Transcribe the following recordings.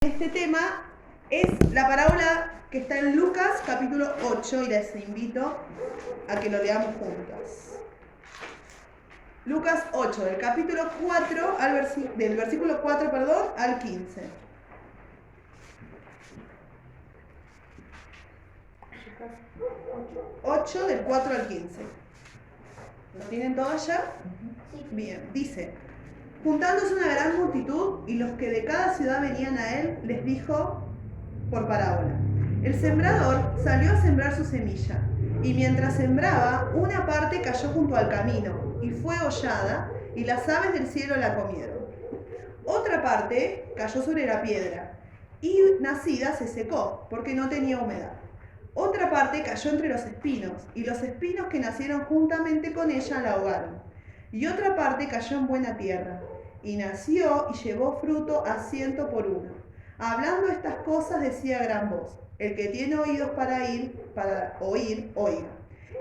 Este tema es la parábola que está en Lucas capítulo 8 y les invito a que lo leamos juntas. Lucas 8, del capítulo 4 del versículo 4, al 15. Lucas 8 del 4 al 15. ¿Lo tienen todos ya? Sí. Bien, dice: juntándose una gran multitud y los que de cada ciudad venían a él, les dijo por parábola: el sembrador salió a sembrar su semilla, y mientras sembraba, una parte cayó junto al camino, y fue hollada, y las aves del cielo la comieron. Otra parte cayó sobre la piedra, y nacida se secó, porque no tenía humedad. Otra parte cayó entre los espinos, y los espinos que nacieron juntamente con ella la ahogaron. Y otra parte cayó en buena tierra, y nació y llevó fruto a 100 por uno. Hablando estas cosas decía a gran voz: el que tiene oídos para oír, oiga.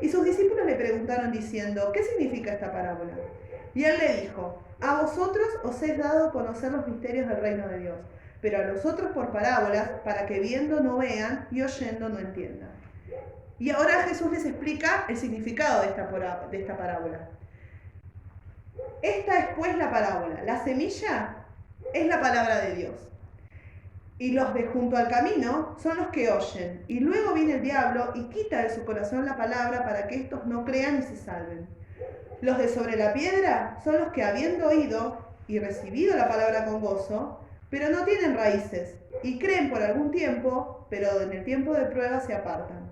Y sus discípulos le preguntaron diciendo: ¿qué significa esta parábola? Y él le dijo: a vosotros os es dado conocer los misterios del reino de Dios, pero a los otros por parábolas, para que viendo no vean y oyendo no entiendan. Y ahora Jesús les explica el significado de esta parábola. Esta es pues la parábola. La semilla es la palabra de Dios. Y los de junto al camino son los que oyen. Y luego viene el diablo y quita de su corazón la palabra para que estos no crean y se salven. Los de sobre la piedra son los que, habiendo oído y recibido la palabra con gozo, pero no tienen raíces, y creen por algún tiempo, pero en el tiempo de prueba se apartan.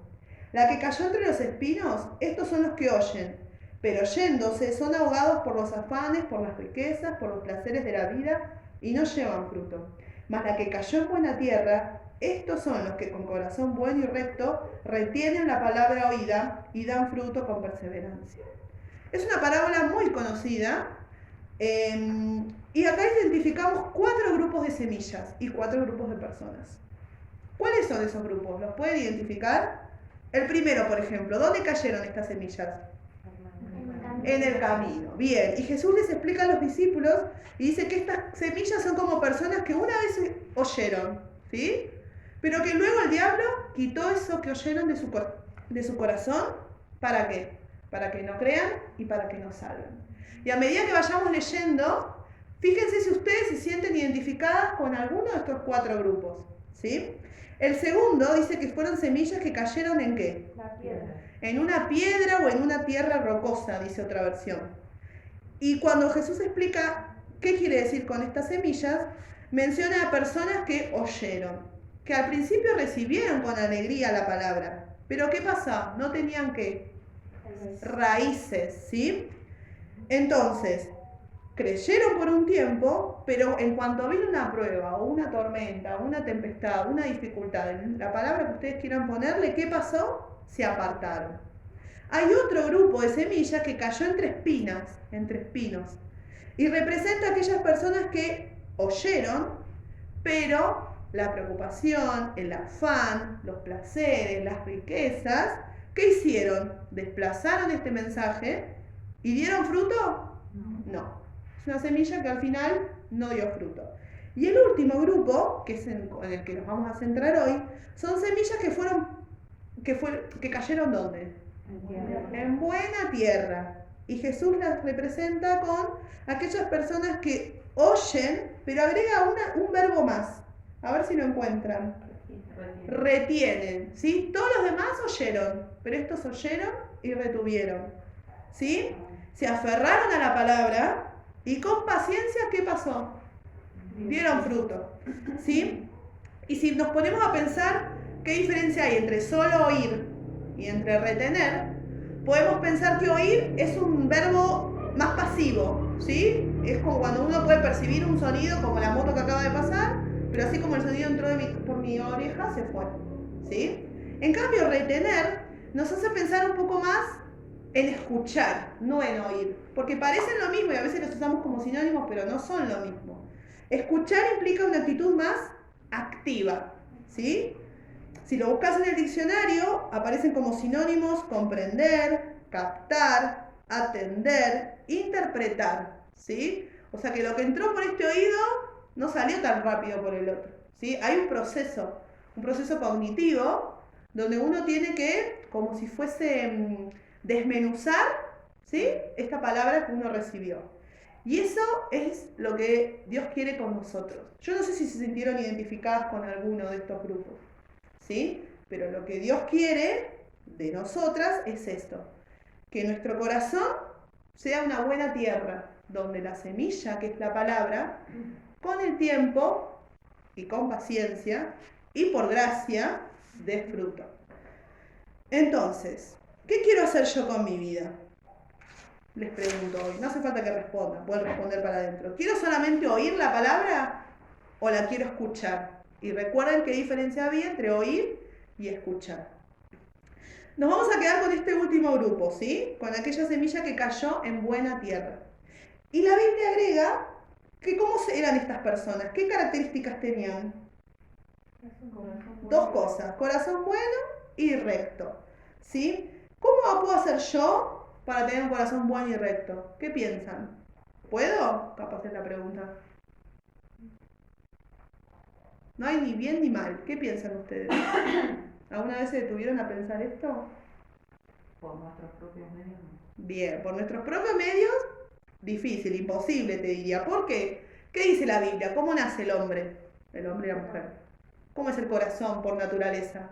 La que cayó entre los espinos, estos son los que oyen, pero yéndose son ahogados por los afanes, por las riquezas, por los placeres de la vida, y no llevan fruto. Mas la que cayó en buena tierra, estos son los que con corazón bueno y recto retienen la palabra oída y dan fruto con perseverancia. Es una parábola muy conocida, y acá identificamos 4 grupos de semillas y 4 grupos de personas. ¿Cuáles son esos grupos? ¿Los pueden identificar? El primero, por ejemplo, ¿dónde cayeron estas semillas? En el camino. Bien, y Jesús les explica a los discípulos y dice que estas semillas son como personas que una vez oyeron, ¿sí? Pero que luego el diablo quitó eso que oyeron de su corazón. ¿Para qué? Para que no crean y para que no salgan. Y a medida que vayamos leyendo, fíjense si ustedes se sienten identificadas con alguno de estos 4 grupos, ¿sí? El segundo dice que fueron semillas que cayeron ¿en qué? La piedra. En una piedra o en una tierra rocosa, dice otra versión. Y cuando Jesús explica qué quiere decir con estas semillas, menciona a personas que oyeron, que al principio recibieron con alegría la palabra, pero ¿qué pasa? No tenían ¿qué? Raíces, ¿sí? Entonces, creyeron por un tiempo, pero en cuanto vino una prueba o una tormenta, una tempestad, una dificultad, la palabra que ustedes quieran ponerle, ¿qué pasó? Se apartaron. Hay otro grupo de semillas que cayó entre espinos, y representa a aquellas personas que oyeron, pero la preocupación, el afán, los placeres, las riquezas, ¿qué hicieron? ¿Desplazaron este mensaje y dieron fruto? No. Es una semilla que al final no dio fruto. Y el último grupo, que es en el que nos vamos a centrar hoy, son semillas que cayeron ¿dónde? En buena tierra. Y Jesús las representa con aquellas personas que oyen, pero agrega un verbo más. A ver si lo encuentran. Retienen, ¿sí? Todos los demás oyeron, pero estos oyeron y retuvieron, ¿sí? Se aferraron a la palabra y con paciencia, ¿qué pasó? Dieron fruto, ¿sí? Y si nos ponemos a pensar qué diferencia hay entre solo oír y entre retener, podemos pensar que oír es un verbo más pasivo, ¿sí? Es como cuando uno puede percibir un sonido como la moto que acaba de pasar, pero así como el sonido entró por mi oreja, se fue, ¿sí? En cambio, retener nos hace pensar un poco más en escuchar, no en oír, porque parecen lo mismo y a veces los usamos como sinónimos, pero no son lo mismo. Escuchar implica una actitud más activa, ¿sí? Si lo buscas en el diccionario, aparecen como sinónimos comprender, captar, atender, interpretar, ¿sí? O sea que lo que entró por este oído no salió tan rápido por el otro, ¿sí? Hay un proceso cognitivo, donde uno tiene que, como si fuese desmenuzar, ¿sí? Esta palabra que uno recibió. Y eso es lo que Dios quiere con nosotros. Yo no sé si se sintieron identificadas con alguno de estos grupos, ¿sí? Pero lo que Dios quiere de nosotras es esto, que nuestro corazón sea una buena tierra, donde la semilla, que es la palabra, con el tiempo y con paciencia y por gracia, dé fruto. Entonces, ¿qué quiero hacer yo con mi vida? Les pregunto hoy, no hace falta que respondan, pueden responder para adentro. ¿Quiero solamente oír la palabra o la quiero escuchar? Y recuerden qué diferencia había entre oír y escuchar. Nos vamos a quedar con este último grupo, ¿sí? Con aquella semilla que cayó en buena tierra. Y la Biblia agrega que cómo eran estas personas, qué características tenían. Dos cosas, corazón bueno y recto, ¿sí? ¿Cómo puedo hacer yo para tener un corazón bueno y recto? ¿Qué piensan? ¿Puedo? Capaz es la pregunta. No hay ni bien ni mal. ¿Qué piensan ustedes? ¿Alguna vez se detuvieron a pensar esto? Por nuestros propios medios. Bien, por nuestros propios medios, difícil, imposible te diría. ¿Por qué? ¿Qué dice la Biblia? ¿Cómo nace el hombre? El hombre y la mujer. ¿Cómo es el corazón por naturaleza?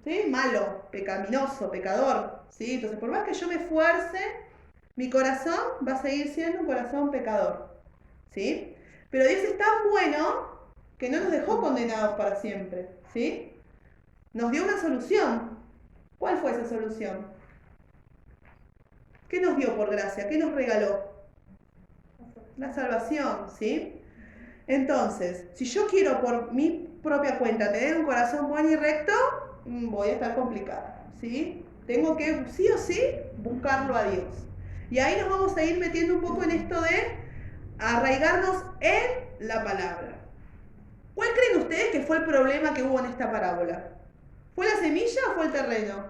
¿Sí? Malo, pecaminoso, pecador, ¿sí? Entonces, por más que yo me esfuerce, mi corazón va a seguir siendo un corazón pecador, ¿sí? Pero Dios es tan bueno que no nos dejó condenados para siempre, ¿sí? Nos dio una solución. ¿Cuál fue esa solución? ¿Qué nos dio por gracia? ¿Qué nos regaló? La salvación, ¿sí? Entonces, si yo quiero por mi propia cuenta tener un corazón bueno y recto, voy a estar complicada, ¿sí? Tengo que, sí o sí, buscarlo a Dios. Y ahí nos vamos a ir metiendo un poco en esto de arraigarnos en la palabra. ¿Cuál creen ustedes que fue el problema que hubo en esta parábola? ¿Fue la semilla o fue el terreno?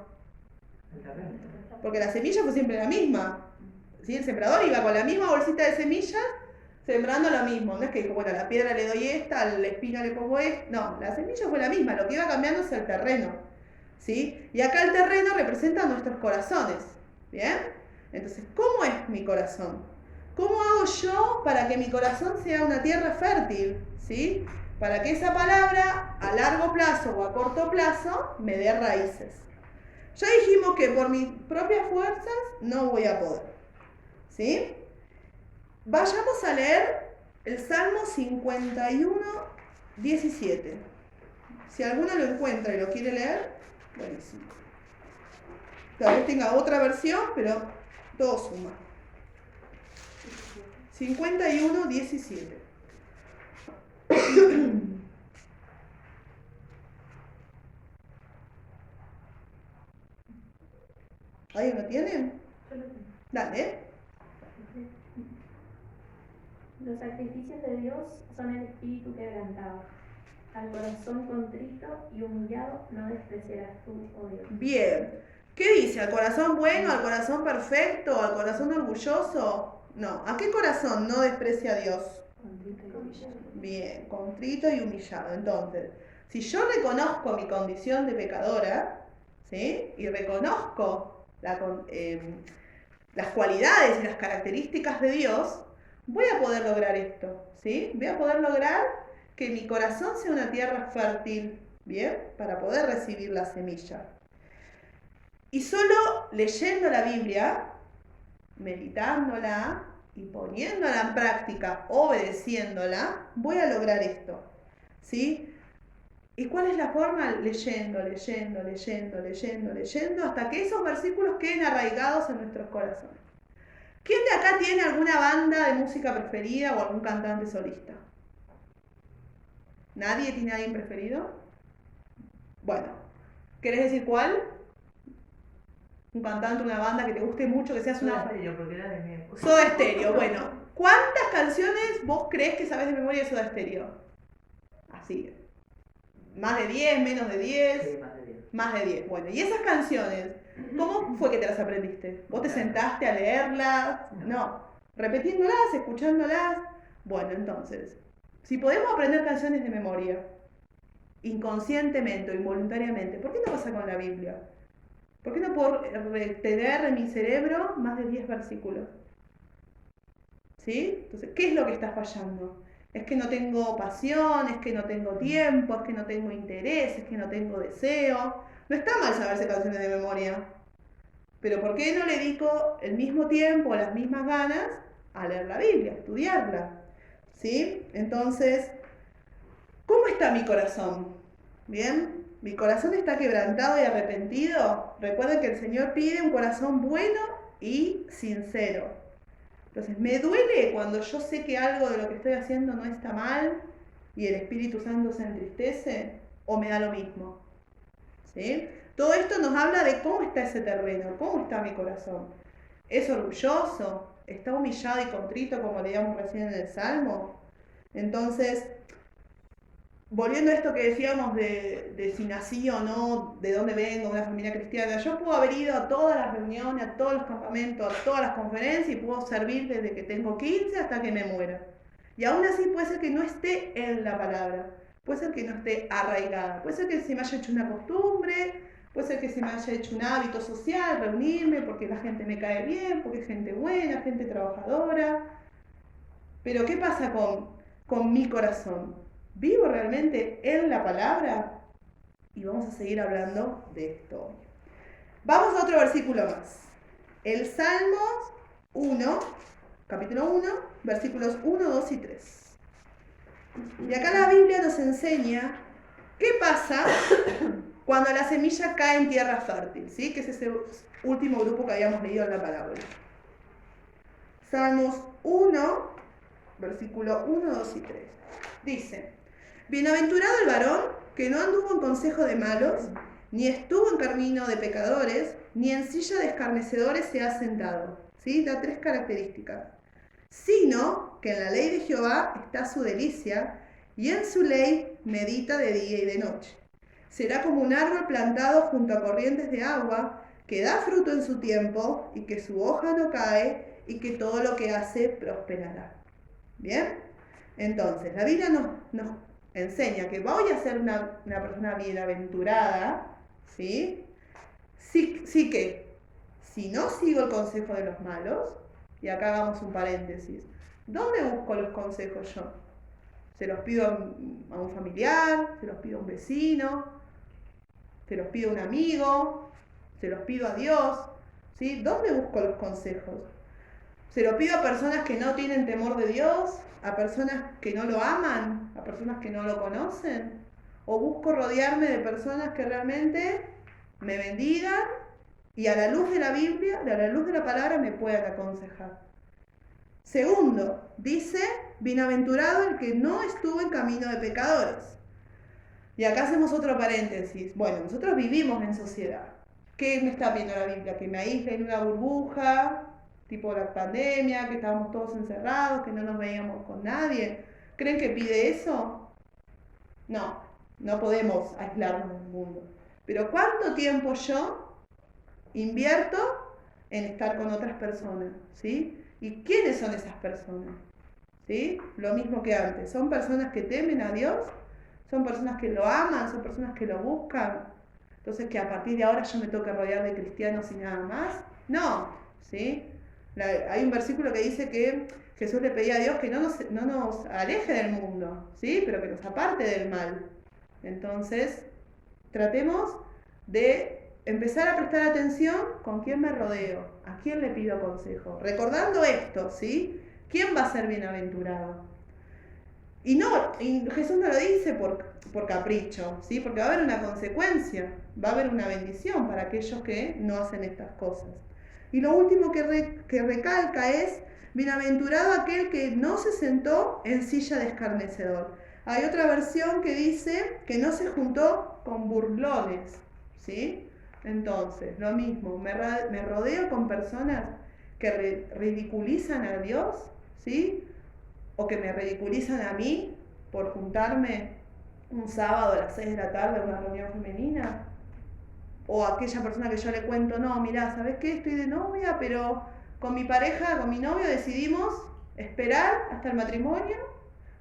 El terreno. Porque la semilla fue siempre la misma, ¿sí? El sembrador iba con la misma bolsita de semillas sembrando lo mismo. No es que dijo, bueno, a la piedra le doy esta, a la espina le pongo esta. No, la semilla fue la misma, lo que iba cambiando es el terreno, ¿sí? Y acá el terreno representa nuestros corazones, ¿bien? Entonces, ¿cómo es mi corazón? ¿Cómo hago yo para que mi corazón sea una tierra fértil, ¿sí? Para que esa palabra a largo plazo o a corto plazo me dé raíces. Ya dijimos que por mis propias fuerzas no voy a poder, ¿sí? Vayamos a leer el Salmo 51, 17. Si alguno lo encuentra y lo quiere leer, buenísimo. Tal vez tenga otra versión, pero todo suma. 51, 17. ¿Alguien lo tiene? Yo lo tengo. Dale. Los sacrificios de Dios son el espíritu quebrantado. Al corazón contrito y humillado no despreciarás tú, oh Dios. Bien. ¿Qué dice? ¿Al corazón bueno, al corazón perfecto, al corazón orgulloso? No. ¿A qué corazón no desprecia a Dios? Contrito y humillado. Bien, contrito y humillado. Entonces, si yo reconozco mi condición de pecadora, ¿sí? Y reconozco las cualidades y las características de Dios, voy a poder lograr esto, ¿sí? Voy a poder lograr que mi corazón sea una tierra fértil, ¿bien? Para poder recibir la semilla. Y solo leyendo la Biblia, meditándola y poniéndola en práctica, obedeciéndola, voy a lograr esto, ¿sí? ¿Y cuál es la forma? Leyendo, hasta que esos versículos queden arraigados en nuestros corazones. ¿Quién de acá tiene alguna banda de música preferida o algún cantante solista? ¿Nadie tiene a alguien preferido? Bueno, ¿querés decir cuál? Un cantante, una banda que te guste mucho, que seas una... Soda Stereo, porque era de mi época. Soda Stereo, bueno. ¿Cuántas canciones vos crees que sabés de memoria de Soda Stereo? Así. ¿Más de 10, menos de 10? Sí, más de 10. Más de 10. Bueno, ¿y esas canciones? ¿Cómo fue que te las aprendiste? ¿Vos te sentaste a leerlas? No. Repitiéndolas, escuchándolas. Bueno, entonces, Si podemos aprender canciones de memoria, inconscientemente o involuntariamente, ¿por qué no pasa con la Biblia? ¿Por qué no puedo tener en mi cerebro más de 10 versículos? ¿Sí? Entonces, ¿qué es lo que está fallando? Es que no tengo pasión, es que no tengo tiempo, es que no tengo interés, es que no tengo deseo. No está mal saberse canciones de memoria, pero ¿por qué no le dedico el mismo tiempo o las mismas ganas a leer la Biblia, a estudiarla? ¿Sí? Entonces, ¿cómo está mi corazón? ¿Bien? Mi corazón está quebrantado y arrepentido. Recuerden que el Señor pide un corazón bueno y sincero. Entonces, me duele cuando yo sé que algo de lo que estoy haciendo no está mal y el Espíritu Santo se entristece, o me da lo mismo. ¿Sí? Todo esto nos habla de cómo está ese terreno, cómo está mi corazón. ¿Es orgulloso? ¿Está humillado y contrito como leíamos recién en el Salmo? Entonces, volviendo a esto que decíamos de si nací o no, de dónde vengo, de una familia cristiana, yo puedo haber ido a todas las reuniones, a todos los campamentos, a todas las conferencias y puedo servir desde que tengo 15 hasta que me muera. Y aún así puede ser que no esté en la palabra, puede ser que no esté arraigada, puede ser que se me haya hecho una costumbre, puede ser que se me haya hecho un hábito social, reunirme porque la gente me cae bien, porque es gente buena, gente trabajadora. Pero ¿qué pasa con mi corazón? ¿Vivo realmente en la palabra? Y vamos a seguir hablando de esto hoy. Vamos a otro versículo más. El Salmos 1, capítulo 1, versículos 1, 2 y 3. Y acá la Biblia nos enseña qué pasa cuando la semilla cae en tierra fértil, ¿sí? Que es ese último grupo que habíamos leído en la parábola. Salmos 1, versículo 1, 2 y 3. Dice: Bienaventurado el varón que no anduvo en consejo de malos, ni estuvo en camino de pecadores, ni en silla de escarnecedores se ha sentado. ¿Sí? Da 3 características. Sino que en la ley de Jehová está su delicia, y en su ley medita de día y de noche. Será como un árbol plantado junto a corrientes de agua, que da fruto en su tiempo, y que su hoja no cae, y que todo lo que hace prosperará. ¿Bien? Entonces, la Biblia nos enseña que voy a ser una persona bienaventurada, ¿sí? Sí que, si no sigo el consejo de los malos, y acá hagamos un paréntesis, ¿dónde busco los consejos yo? ¿Se los pido a un familiar? ¿Se los pido a un vecino? ¿Se los pido a un amigo? ¿Se los pido a Dios? ¿Sí? ¿Dónde busco los consejos? ¿Se lo pido a personas que no tienen temor de Dios? ¿A personas que no lo aman? ¿A personas que no lo conocen? ¿O busco rodearme de personas que realmente me bendigan y a la luz de la Biblia, a la luz de la palabra, me puedan aconsejar? Segundo, dice: bienaventurado el que no estuvo en camino de pecadores. Y acá hacemos otro paréntesis. Bueno, nosotros vivimos en sociedad. ¿Qué me está pidiendo la Biblia? Que me aísle en una burbuja, tipo la pandemia, que estábamos todos encerrados, que no nos veíamos con nadie. ¿Creen que pide eso? No, no podemos aislarnos del mundo. Pero ¿cuánto tiempo yo invierto en estar con otras personas? ¿Sí? ¿Y quiénes son esas personas? ¿Sí? Lo mismo que antes. ¿Son personas que temen a Dios? ¿Son personas que lo aman? ¿Son personas que lo buscan? Entonces, ¿que a partir de ahora yo me tengo que rodear de cristianos y nada más? No, ¿sí? Hay un versículo que dice que Jesús le pedía a Dios que no nos aleje del mundo, ¿sí? Pero que nos aparte del mal. Entonces, tratemos de empezar a prestar atención con quién me rodeo, a quién le pido consejo. Recordando esto, ¿sí? ¿Quién va a ser bienaventurado? Y Jesús no lo dice por capricho, ¿sí? Porque va a haber una consecuencia, va a haber una bendición para aquellos que no hacen estas cosas. Y lo último que recalca es: bienaventurado aquel que no se sentó en silla de escarnecedor. Hay otra versión que dice que no se juntó con burlones, ¿sí? Entonces, lo mismo, me rodeo con personas que ridiculizan a Dios, ¿sí? O que me ridiculizan a mí por juntarme un sábado a las 6 de la tarde a una reunión femenina. O aquella persona que yo le cuento: no, mirá, ¿sabes qué? Estoy de novia, pero con mi pareja, con mi novio decidimos esperar hasta el matrimonio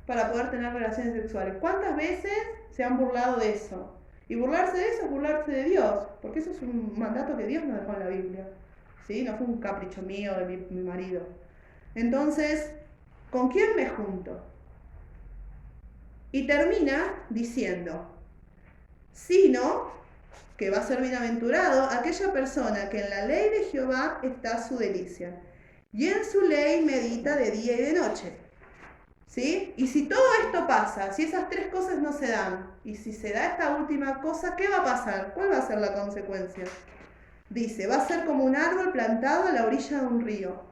para poder tener relaciones sexuales. ¿Cuántas veces se han burlado de eso? Y burlarse de eso es burlarse de Dios, porque eso es un mandato que Dios nos dejó en la Biblia. ¿Sí? No fue un capricho mío de mi marido. Entonces, ¿con quién me junto? Y termina diciendo, sino que va a ser bienaventurado aquella persona que en la ley de Jehová está su delicia, y en su ley medita de día y de noche. ¿Sí? Y si todo esto pasa, si esas tres cosas no se dan, y si se da esta última cosa, ¿qué va a pasar? ¿Cuál va a ser la consecuencia? Dice, va a ser como un árbol plantado a la orilla de un río,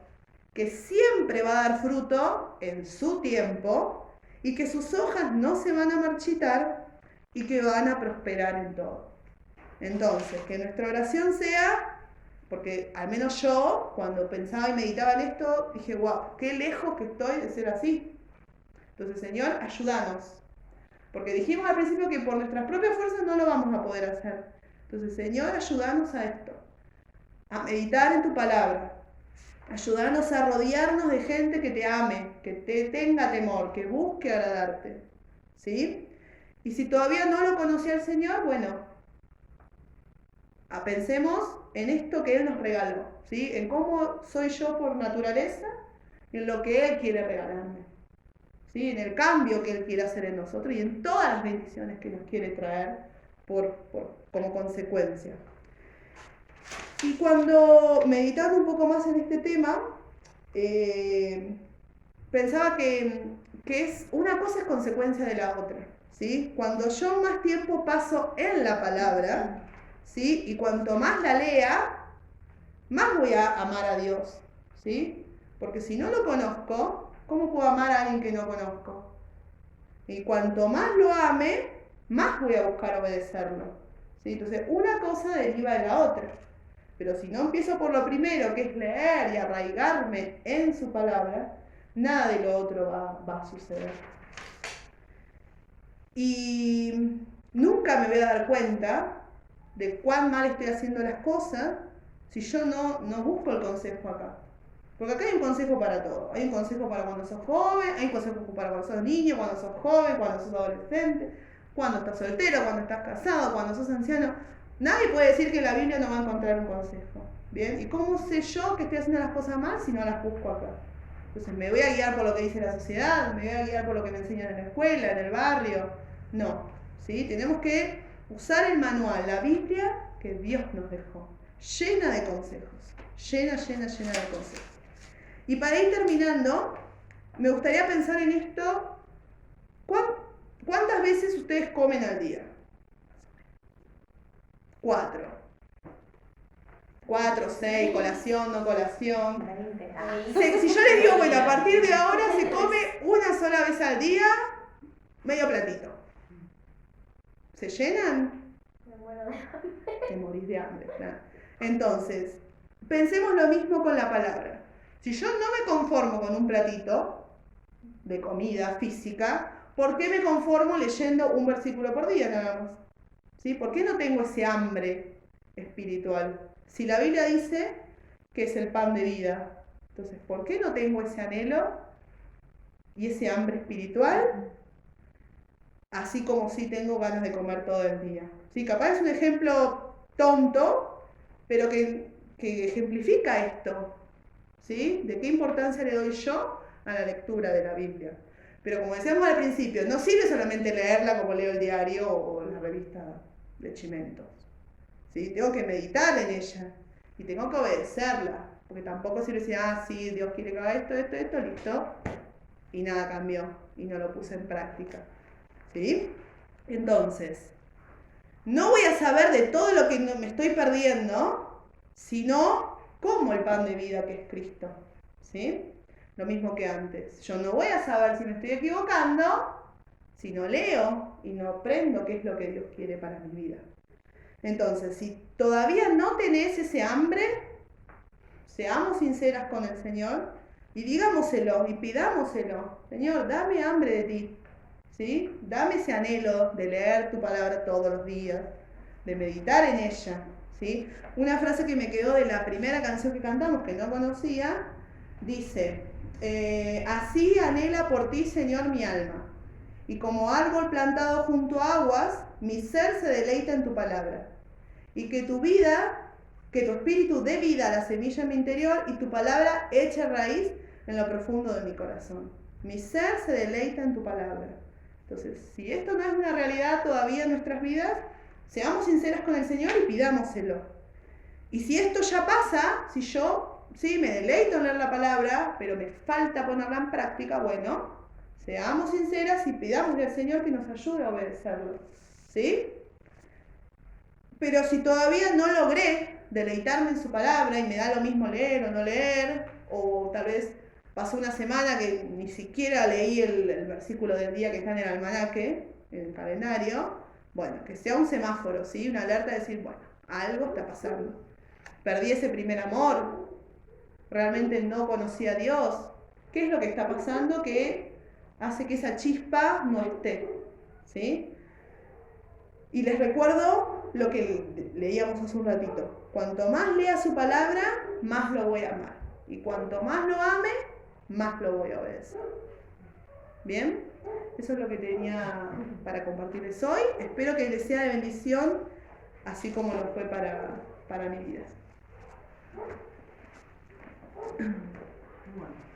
que siempre va a dar fruto en su tiempo, y que sus hojas no se van a marchitar, y que van a prosperar en todo. Entonces, que nuestra oración sea, porque al menos yo, cuando pensaba y meditaba en esto, dije, wow, qué lejos que estoy de ser así. Entonces, Señor, ayúdanos. Porque dijimos al principio que por nuestras propias fuerzas no lo vamos a poder hacer. Entonces, Señor, ayúdanos a esto, a meditar en tu palabra. Ayúdanos a rodearnos de gente que te ame, que te tenga temor, que busque agradarte. ¿Sí? Y si todavía no lo conocía el Señor, bueno, pensemos en esto que Él nos regaló, ¿sí? En cómo soy yo por naturaleza, en lo que Él quiere regalarme, ¿sí? En el cambio que Él quiere hacer en nosotros y en todas las bendiciones que nos quiere traer como consecuencia. Y cuando meditando un poco más en este tema, pensaba que es una cosa es consecuencia de la otra, ¿sí? Cuando yo más tiempo paso en la palabra, ¿sí? Y cuanto más la lea, más voy a amar a Dios, ¿sí? Porque si no lo conozco, ¿cómo puedo amar a alguien que no conozco? Y cuanto más lo ame, más voy a buscar obedecerlo, ¿sí? Entonces, una cosa deriva de la otra. Pero si no empiezo por lo primero, que es leer y arraigarme en su palabra, nada de lo otro va a suceder. Y nunca me voy a dar cuenta de cuán mal estoy haciendo las cosas si yo no busco el consejo acá. Porque acá hay un consejo para todo. Hay un consejo para cuando sos joven, hay un consejo para cuando sos niño, cuando sos joven, cuando sos adolescente, cuando estás soltero, cuando estás casado, cuando sos anciano. Nadie puede decir que en la Biblia no va a encontrar un consejo. ¿Bien? ¿Y cómo sé yo que estoy haciendo las cosas mal si no las busco acá? Entonces, ¿me voy a guiar por lo que dice la sociedad? ¿Me voy a guiar por lo que me enseñan en la escuela, en el barrio? No. ¿Sí? Tenemos que usar el manual, la Biblia que Dios nos dejó, llena de consejos. Llena de consejos. Y para ir terminando, me gustaría pensar en esto. ¿Cuántas veces ustedes comen al día? 4, 6, colación, no colación. Si yo les digo, bueno, a partir de ahora se come una sola vez al día, medio platito. ¿Se llenan? Te morís de hambre, claro. Entonces, pensemos lo mismo con la palabra. Si yo no me conformo con un platito de comida física, ¿por qué me conformo leyendo un versículo por día nada más? ¿Sí? ¿Por qué no tengo ese hambre espiritual? Si la Biblia dice que es el pan de vida, entonces, ¿por qué no tengo ese anhelo y ese hambre espiritual? Así como si tengo ganas de comer todo el día. ¿Sí? Capaz es un ejemplo tonto, pero que ejemplifica esto. ¿Sí? ¿De qué importancia le doy yo a la lectura de la Biblia? Pero como decíamos al principio, no sirve solamente leerla como leo el diario o la revista de Chimentos. ¿Sí? Tengo que meditar en ella y tengo que obedecerla, porque tampoco sirve decir, sí, Dios quiere que haga esto, listo, y nada cambió y no lo puse en práctica. ¿Sí? Entonces, no voy a saber de todo lo que me estoy perdiendo, sino como el pan de vida que es Cristo. ¿Sí? Lo mismo que antes. Yo no voy a saber si me estoy equivocando si no leo y no aprendo qué es lo que Dios quiere para mi vida. Entonces, si todavía no tenés ese hambre, seamos sinceras con el Señor y digámoselo y pidámoselo. Señor, dame hambre de ti. ¿Sí? Dame ese anhelo de leer tu palabra todos los días, de meditar en ella. ¿Sí? Una frase que me quedó de la primera canción que cantamos, que no conocía, dice, así anhela por ti, Señor, mi alma. Y como árbol plantado junto a aguas, mi ser se deleita en tu palabra. Y que tu espíritu dé vida a la semilla en mi interior y tu palabra eche raíz en lo profundo de mi corazón. Mi ser se deleita en tu palabra. Entonces, si esto no es una realidad todavía en nuestras vidas, seamos sinceras con el Señor y pidámoselo. Y si esto ya pasa, si yo me deleito en leer la palabra, pero me falta ponerla en práctica, bueno, seamos sinceras y pidámosle al Señor que nos ayude a obedecerlo. ¿Sí? Pero si todavía no logré deleitarme en su palabra y me da lo mismo leer o no leer, o tal vez pasó una semana que ni siquiera leí el versículo del día que está en el almanaque, en el calendario, bueno, que sea un semáforo, ¿sí? Una alerta de decir, bueno, algo está pasando. Perdí ese primer amor, realmente no conocí a Dios. ¿Qué es lo que está pasando que hace que esa chispa no esté? ¿Sí? Y les recuerdo lo que leíamos hace un ratito. Cuanto más lea su palabra, más lo voy a amar. Y cuanto más lo ame, más lo voy a obedecer. ¿Bien? Eso es lo que tenía para compartirles hoy. Espero que les sea de bendición, así como lo fue para mi vida. Bueno.